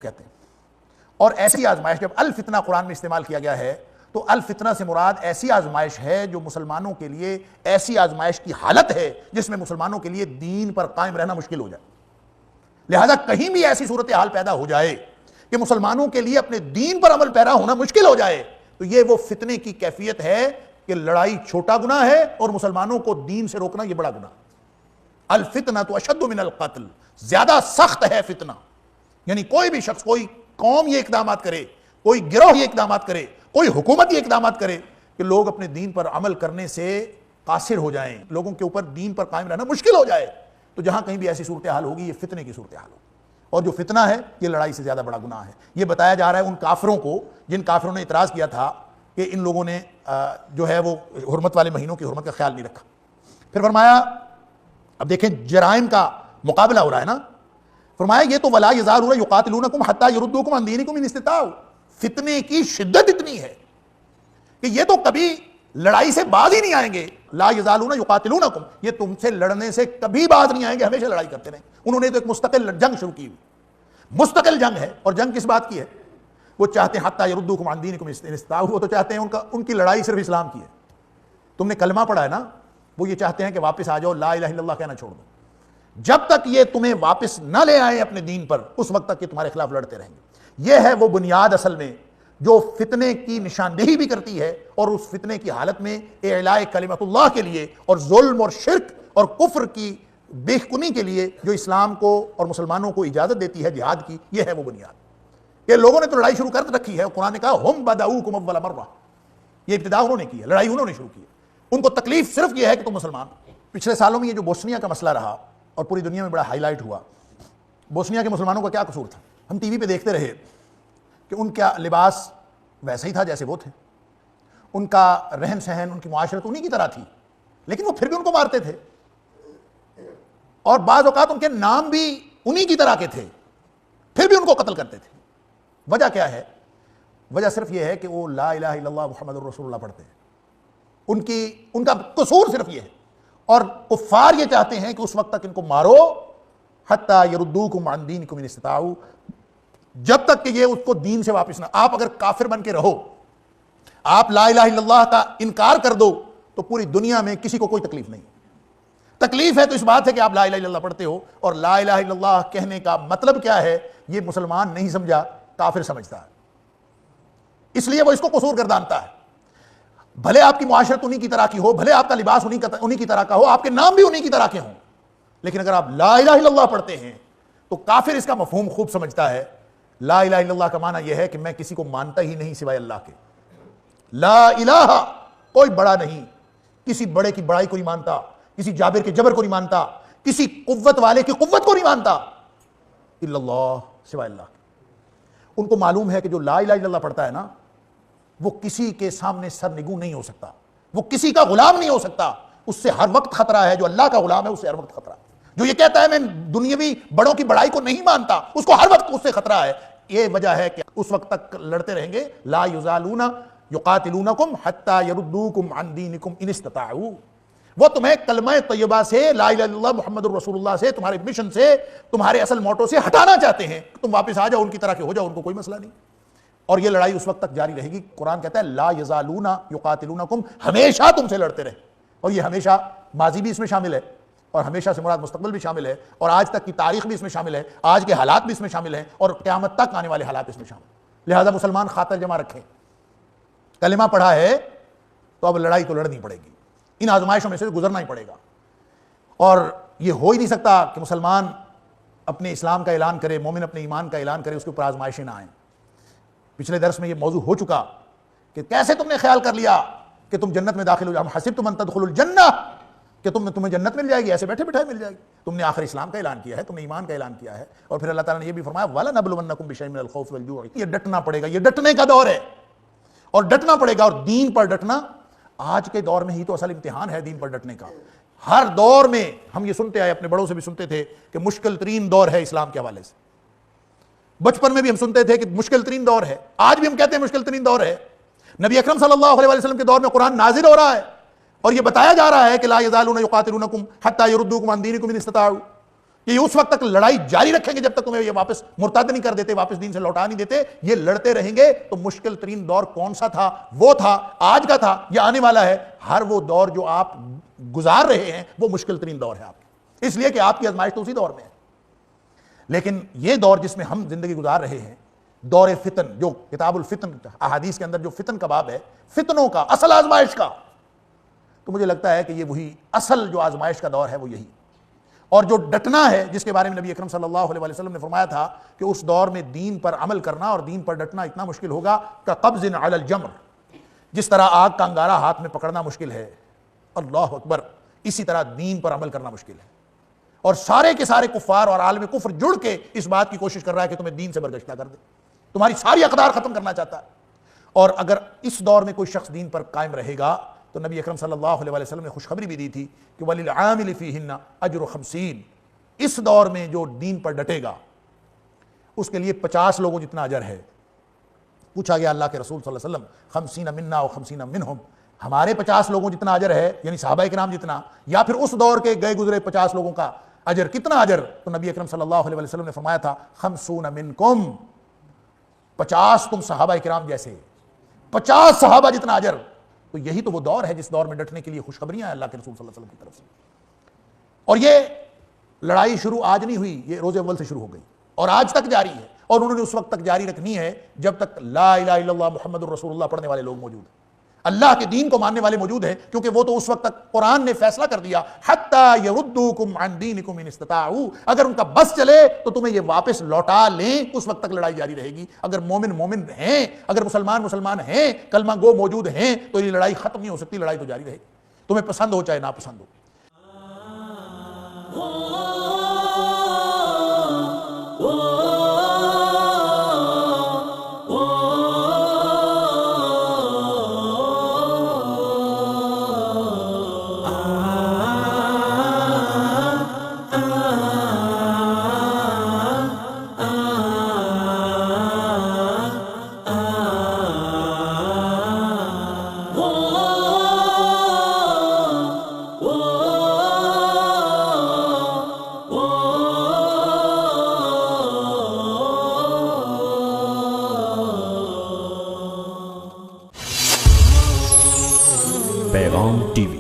کہتے ہیں۔ اور ایسی آزمائش، جب الفتنہ قرآن میں استعمال کیا گیا ہے تو الفتنہ سے مراد ایسی آزمائش ہے جو مسلمانوں کے لیے ایسی آزمائش کی حالت ہے جس میں مسلمانوں کے لیے دین پر قائم رہنا مشکل ہو جائے۔ لہذا کہیں بھی ایسی صورتحال پیدا ہو جائے کہ مسلمانوں کے لیے اپنے دین پر عمل پیرا ہونا مشکل ہو جائے تو یہ وہ فتنے کی کیفیت ہے کہ لڑائی چھوٹا گناہ ہے اور مسلمانوں کو دین سے روکنا یہ بڑا گناہ۔ الفتنہ تو اشد من القتل، زیادہ سخت ہے فتنہ۔ یعنی کوئی بھی شخص، کوئی قوم یہ اقدامات کرے، کوئی گروہ یہ اقدامات کرے، کوئی حکومت یہ اقدامات کرے کہ لوگ اپنے دین پر عمل کرنے سے قاصر ہو جائیں، لوگوں کے اوپر دین پر قائم رہنا مشکل ہو جائے، تو جہاں کہیں بھی ایسی صورتحال ہوگی یہ فتنے کی صورتحال ہوگی۔ اور جو فتنہ ہے یہ لڑائی سے زیادہ بڑا گناہ ہے۔ یہ بتایا جا رہا ہے ان کافروں کو جن کافروں نے اعتراض کیا تھا کہ ان لوگوں نے جو ہے وہ حرمت والے مہینوں کی حرمت کا خیال نہیں رکھا۔ پھر فرمایا، اب دیکھیں جرائم کا مقابلہ ہو رہا ہے نا، فرمایا یہ تو ولا یزالون یقاتلونکم حتی یردوکم عن دینکم ان استطاعوا، فتنے کی شدت اتنی ہے کہ یہ تو کبھی لڑائی سے باز ہی نہیں آئیں گے۔ لا یزالون یقاتلونکم، یہ تم سے لڑنے سے کبھی باز نہیں آئیں گے، ہمیشہ لڑائی کرتے رہیں۔ انہوں نے تو ایک مستقل جنگ شروع کی ہوئی، مستقل جنگ ہے، اور جنگ کس بات کی ہے؟ وہ چاہتے ہیں حتی یردوکم عن دینکم ان استطاعوا، وہ تو چاہتے ہیں ان کی لڑائی صرف اسلام کی ہے۔ تم نے کلمہ پڑھا ہے نا، وہ یہ چاہتے ہیں کہ واپس آ جاؤ، لا الہ الا اللہ کہنا چھوڑ دو۔ جب تک یہ تمہیں واپس نہ لے آئیں اپنے دین پر، اس وقت تک یہ تمہارے خلاف لڑتے رہیں گے۔ یہ ہے وہ بنیاد اصل میں جو فتنے کی نشاندہی بھی کرتی ہے، اور اس فتنے کی حالت میں اعلاء کلمت اللہ کے لیے اور ظلم اور شرک اور کفر کی بے کنی کے لیے جو اسلام کو اور مسلمانوں کو اجازت دیتی ہے جہاد کی، یہ ہے وہ بنیاد۔ کہ لوگوں نے تو لڑائی شروع کر رکھی ہے، قرآن نے کہا ہم بدؤکم اول مرہ، یہ ابتدا انہوں نے کی ہے، لڑائی انہوں نے شروع کی ہے۔ ان کو تکلیف صرف یہ ہے کہ تم مسلمان۔ پچھلے سالوں میں یہ جو بوسنیا کا مسئلہ رہا اور پوری دنیا میں بڑا ہائی لائٹ ہوا، بوسنیا کے مسلمانوں کا کیا قصور تھا؟ ہم ٹی وی پہ دیکھتے رہے کہ ان کا لباس ویسا ہی تھا جیسے وہ تھے، ان کا رہن سہن، ان کی معاشرت انہی کی طرح تھی، لیکن وہ پھر بھی ان کو مارتے تھے، اور بعض اوقات ان کے نام بھی انہی کی طرح کے تھے، پھر بھی ان کو قتل کرتے تھے۔ وجہ کیا ہے؟ وجہ صرف یہ ہے کہ وہ لا الہ الا اللہ محمد الرسول اللہ پڑھتے ہیں۔ ان کا قصور صرف یہ ہے، اور کفار یہ چاہتے ہیں کہ اس وقت تک ان کو مارو حتی یردوکم عن دینکم ان استطاعوا، جب تک کہ یہ اس کو دین سے واپس نہ۔ آپ اگر کافر بن کے رہو، آپ لا الہ الا اللہ کا انکار کر دو، تو پوری دنیا میں کسی کو کوئی تکلیف نہیں۔ تکلیف ہے تو اس بات ہے کہ آپ لا الہ الا اللہ پڑھتے ہو، اور لا الہ الا اللہ کہنے کا مطلب کیا ہے یہ مسلمان نہیں سمجھا، کافر سمجھتا ہے، اس لیے وہ اس کو قصور گردانتا ہے۔ بھلے آپ کی معاشرت انہی کی طرح کی ہو، بھلے آپ کا لباس انہی کی طرح کا ہو، آپ کے نام بھی انہی کی طرح کے ہوں، لیکن اگر آپ لا الہ الا اللہ پڑھتے ہیں تو کافر اس کا مفہوم خوب سمجھتا ہے۔ لا الہ الا اللہ کا معنی یہ ہے کہ میں کسی کو مانتا ہی نہیں سوائے اللہ کے۔ لا الہ، کوئی بڑا نہیں، کسی بڑے کی بڑائی کو نہیں مانتا، کسی جابر کے جبر کو نہیں مانتا، کسی قوت والے کی قوت کو نہیں مانتا، الا اللہ، سوائے اللہ کے۔ ان کو معلوم ہے کہ جو لا الہ الا اللہ پڑھتا ہے نا، وہ کسی کے سامنے سر نگوں نہیں ہو سکتا، وہ کسی کا غلام نہیں ہو سکتا، اس سے ہر وقت خطرہ ہے۔ جو اللہ کا غلام ہے اس سے ہر وقت خطرہ ہے۔ جو یہ کہتا ہے میں دنیاوی بڑوں کی بڑائی کو نہیں مانتا، اس کو ہر وقت اس سے خطرہ ہے۔ یہ وجہ ہے کہ اس وقت تک لڑتے رہیں گے۔ لا یزالون یقاتلونکم حتی یردوکم عن دینکم ان استطاعوا، وہ تمہیں کلمہ طیبہ سے، لا الہ الا اللہ محمد الرسول اللہ سے، تمہارے مشن سے، تمہارے اصل موٹو سے ہٹانا چاہتے ہیں۔ تم واپس آ جاؤ، ان کی طرح کے ہو جاؤ، ان کو کوئی مسئلہ نہیں، اور یہ لڑائی اس وقت تک جاری رہے گی۔ قرآن کہتا ہے لا یزالون یقاتلونکم، ہمیشہ تم سے لڑتے رہے، اور یہ ہمیشہ ماضی بھی اس میں شامل ہے، اور ہمیشہ سے مراد مستقبل بھی شامل ہے، اور آج تک کی تاریخ بھی اس میں شامل ہے، آج کے حالات بھی اس میں شامل ہیں، اور قیامت تک آنے والے حالات اس میں شامل ہیں۔ لہذا مسلمان خاطر جمع رکھیں، کلمہ پڑھا ہے تو اب لڑائی تو لڑنی پڑے گی، ان آزمائشوں میں سے گزرنا ہی پڑے گا، اور یہ ہو ہی نہیں سکتا کہ مسلمان اپنے اسلام کا اعلان کرے، مومن اپنے ایمان کا اعلان کرے، اس کے اوپر آزمائشیں نہ آئیں۔ پچھلے درس میں یہ موضوع ہو چکا کہ کیسے تم نے خیال کر لیا کہ تم جنت میں داخل ہو جاؤ، حسبتم ان تدخلوا الجنہ، کہ تمہیں جنت مل جائے گی، ایسے بیٹھے بیٹھے مل جائے گی۔ تم نے آخر اسلام کا اعلان کیا ہے، تم نے ایمان کا اعلان کیا ہے، اور پھر اللہ تعالیٰ نے یہ بھی فرمایا وَلَنَبْلُوَنَّكُمْ بِشَيْءٍ مِّنَ الْخَوْفِ وَالْجُوعِ، یہ ڈٹنا پڑے گا، یہ ڈٹنے کا دور ہے، اور ڈٹنا پڑے گا، اور دین پر ڈٹنا آج کے دور میں ہی تو اصل امتحان ہے دین پر ڈٹنے کا۔ ہر دور میں ہم یہ سنتے آئے، اپنے بڑوں سے بھی سنتے تھے کہ مشکل ترین دور ہے اسلام کے حوالے سے، بچپن میں بھی ہم سنتے تھے کہ مشکل ترین دور ہے، آج بھی ہم کہتے ہیں مشکل ترین دور ہے۔ نبی اکرم صلی اللہ علیہ وسلم کے دور میں قرآن نازل ہو رہا ہے، اور یہ بتایا جا رہا ہے کہ لا یزالون یقاتلونکم حتی یردوکم عن دینکم ان استطاعوا، کہ یہ اس وقت تک لڑائی جاری رکھیں گے جب تک تمہیں یہ واپس مرتد نہیں کر دیتے، واپس دین سے لوٹا نہیں دیتے، یہ لڑتے رہیں گے۔ تو مشکل ترین دور کون سا تھا؟ وہ تھا، آج کا تھا، یہ آنے والا ہے۔ ہر وہ دور جو آپ گزار رہے ہیں وہ مشکل ترین دور ہے آپ کی، اس لیے کہ آپ کی آزمائش تو اسی دور میں ہے۔ لیکن یہ دور جس میں ہم زندگی گزار رہے ہیں، دور فتن، جو کتاب الفتن احادیث کے اندر جو فتن کا باب ہے، فتنوں کا، اصل آزمائش کا، تو مجھے لگتا ہے کہ یہ وہی اصل جو آزمائش کا دور ہے وہ یہی، اور جو ڈٹنا ہے جس کے بارے میں نبی اکرم صلی اللہ علیہ وسلم نے فرمایا تھا کہ اس دور میں دین پر عمل کرنا اور دین پر ڈٹنا اتنا مشکل ہوگا کہ قبض علی الجمر، جس طرح آگ کا انگارہ ہاتھ میں پکڑنا مشکل ہے، اللہ اکبر، اسی طرح دین پر عمل کرنا مشکل ہے۔ اور سارے کے سارے کفار اور عالم کفر جڑ کے اس بات کی کوشش کر رہا ہے کہ تمہیں دین سے برگشتہ کر دے، تمہاری ساری اقدار ختم کرنا چاہتا ہے۔ اور اگر اس دور میں کوئی شخص دین پر قائم رہے گا تو نبی اکرم صلی اللہ علیہ وسلم نے خوشخبری بھی دی تھی کہ وَلِلْعَامِلِ فِيهِنَّ أَجْرُ 50، اس دور میں جو دین پر ڈٹے گا اس کے لیے 50 لوگوں جتنا اجر ہے۔ پوچھا گیا اللہ کے رسول صلی اللہ علیہ وسلم 50 منا و 50 منہم، ہمارے 50 لوگوں جتنا اجر ہے، یعنی صحابہ کرام جتنا، یا پھر اس دور کے گئے گزرے 50 لوگوں کا اجر، کتنا اجر؟ تو نبی اکرم صلی اللہ علیہ وسلم نے فرمایا تھا 50 منکم، 50 تم صحابہ کرام جیسے، 50 صحابہ جتنا اجر۔ تو یہی تو وہ دور ہے جس دور میں ڈٹنے کے لیے خوشخبریاں ہیں اللہ کے رسول صلی اللہ علیہ وسلم کی طرف سے۔ اور یہ لڑائی شروع آج نہیں ہوئی، یہ روز اول سے شروع ہو گئی اور آج تک جاری ہے، اور انہوں نے اس وقت تک جاری رکھنی ہے جب تک لا الہ الا اللہ محمد الرسول اللہ پڑھنے والے لوگ موجود ہیں، اللہ کے دین کو ماننے والے موجود ہیں، کیونکہ وہ تو اس وقت تک قرآن نے فیصلہ کر دیا حتی یردوکم عن دینکم ان استطاعوا، اگر ان کا بس چلے تو تمہیں یہ واپس لوٹا لیں، اس وقت تک لڑائی جاری رہے گی۔ اگر مومن مومن ہیں، اگر مسلمان ہیں، کلمہ گو موجود ہیں، تو یہ لڑائی ختم نہیں ہو سکتی، لڑائی تو جاری رہے گی، تمہیں پسند ہو چاہے ناپسند ہو۔ پیغام ٹی وی